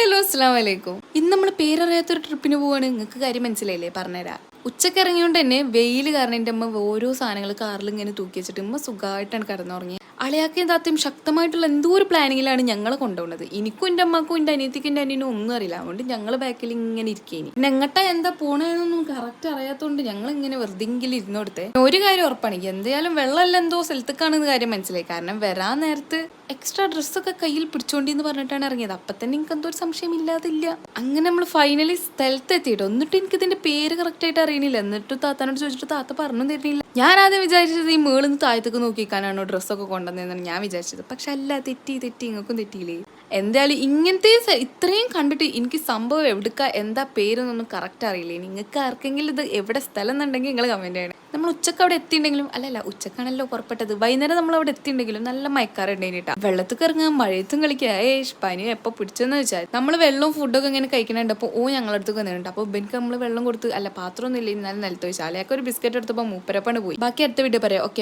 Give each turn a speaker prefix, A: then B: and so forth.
A: Hello അസ്സലാമു അലൈക്കും. ഇന്ന് നമ്മൾ പേരറിയാത്തൊരു ട്രിപ്പിന് പോവാണ്. നിങ്ങൾക്ക് കാര്യം മനസ്സിലായില്ലേ? പറഞ്ഞുതരാം. ഉച്ചക്ക് ഇറങ്ങിയോണ്ട് തന്നെ വെയിൽ കാരണം എൻ്റെ അമ്മ ഓരോ സാധനങ്ങൾ കാറിൽ ഇങ്ങനെ തൂക്കി വെച്ചിട്ട് ഉമ്മ സുഖമായിട്ടാണ് കിടന്നുറങ്ങി. അളയാക്കയും താത്തയും ശക്തമായിട്ടുള്ള എന്തോ ഒരു പ്ലാനിങ്ങിലാണ് ഞങ്ങളെ കൊണ്ടുപോകുന്നത്. എനിക്കും എൻ്റെ അമ്മക്കും എൻ്റെ അനിയത്തിക്കും എൻ്റെ അനിയനും ഒന്നും അറിയില്ല. അതുകൊണ്ട് ഞങ്ങൾ ബാക്കിൽ ഇങ്ങനെ ഇരിക്കേനി. പിന്നെ എങ്ങട്ടാ എന്താ പോണതെന്നൊന്നും കറക്റ്റ് അറിയാത്തതുകൊണ്ട് ഞങ്ങൾ ഇങ്ങനെ വെറുതെങ്കിലും ഇരുന്നോടുത്തെ. ഒരു കാര്യം ഉറപ്പാണ്, എന്തായാലും വെള്ളമെല്ലാം എന്തോ സ്ഥലത്തേക്കാണെന്ന് കാര്യം മനസ്സിലായി. കാരണം വരാൻ നേരത്ത് എക്സ്ട്രാ ഡ്രസ്സൊക്കെ കയ്യിൽ പിടിച്ചോണ്ടിന്ന് പറഞ്ഞിട്ടാണ് ഇറങ്ങിയത്. അപ്പൊ തന്നെ എനിക്ക് എന്തോ ഒരു സംശയം ഇല്ലാതില്ല. അങ്ങനെ നമ്മൾ ഫൈനലി സ്ഥലത്ത് എത്തിയിട്ടോ. എന്നിട്ട് എനിക്ക് ഇതിന്റെ പേര് കറക്റ്റ് ആയിട്ട് അറിയണില്ല. എന്നിട്ട് താത്താനോട് ചോദിച്ചിട്ട് താത്ത പറഞ്ഞു തരുന്നില്ല. ഞാൻ ആദ്യം വിചാരിച്ചത് ഈ മേളിന്ന് താഴത്തേക്ക് നോക്കിക്കാനാണോ ഡ്രസ്സൊക്കെ കൊണ്ടുവന്നതെന്നാണ് ഞാൻ വിചാരിച്ചത്. പക്ഷെ അല്ല, തെറ്റി ഇങ്ങൾക്കും തെറ്റിയില്ലേ. എന്തായാലും ഇങ്ങനത്തെ ഇത്രയും കണ്ടിട്ട് എനിക്ക് സംഭവം എവിടുക്ക എന്താ പേരെന്നൊന്നും കറക്റ്റ് അറിയില്ലേ. നിങ്ങൾക്ക് ആർക്കെങ്കിലും ഇത് എവിടെ സ്ഥലം എന്നുണ്ടെങ്കിൽ നിങ്ങൾ കമന്റ് ചെയ്യണം. നമ്മൾ ഉച്ചക്ക് അവിടെ എത്തിയിട്ടുണ്ടെങ്കിലും അല്ലല്ല ഉച്ചക്കാണല്ലോ പുറപ്പെട്ടത്, വൈകുന്നേരം നമ്മൾ അവിടെ എത്തിയിട്ടുണ്ടെങ്കിലും നല്ല മയക്കാറുണ്ടായിട്ടാ. വെള്ളത്തിൽ ഇറങ്ങാൻ മഴയത്തും കളിക്കുക. പനി എപ്പോ പിടിച്ചെന്ന് വെച്ചാൽ നമ്മൾ വെള്ളവും ഫുഡൊക്കെ ഇങ്ങനെ കഴിക്കണുണ്ട്. അപ്പോൾ ഞങ്ങളടുത്ത് വന്നിട്ടുണ്ട്. അപ്പോൾ എനിക്ക് നമ്മൾ വെള്ളം കൊടുത്ത് പാത്രമൊന്നും ഇല്ല, ഇന്നാലും നിലത്ത് വെച്ചാൽ അയാൾക്ക് ഒരു ബിസ്ക്കറ്റ് എടുത്തപ്പോൾ മൂപ്പരപ്പാണ് പോയി. ബാക്കി അടുത്ത വീഡിയോ പറയാം. ഓക്കെ.